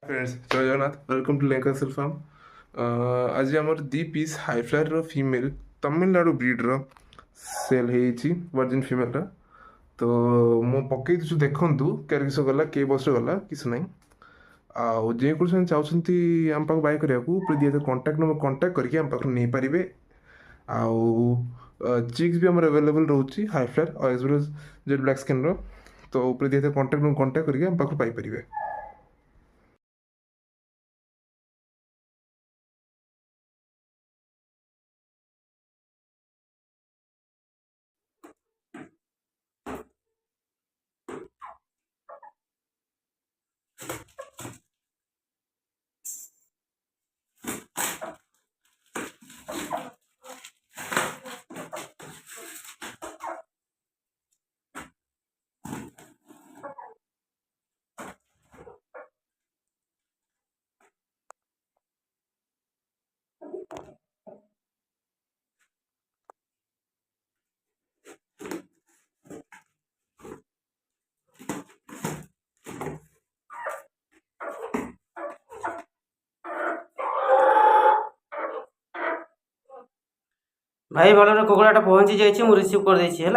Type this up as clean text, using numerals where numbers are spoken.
Friends जय Jagannath welcome to Lenka sale farm. आज आम दी piece highflyer female Tamil Nadu breeder sale होती वर्जिन फीमेल तो मु पकई दूसरी देखूँ केयर किस गला के बस गला किस ना आउ जे कोई चाहते आम पाक बाय करने को दिए कंटाक्ट नंबर कंटाक्ट करके आम पाख नहीं पारे। आउ चिक्स भी आम अवेलेबल रोचे हाईफ्लायर और as well as jet black skin तो दिए कंटाक्ट नंबर कंटाक्ट करके आम पाख पाइपर। भाई भलरे कुकुड़ाटा पहुँची जाइए, मुझे रिसीव कर देछि है।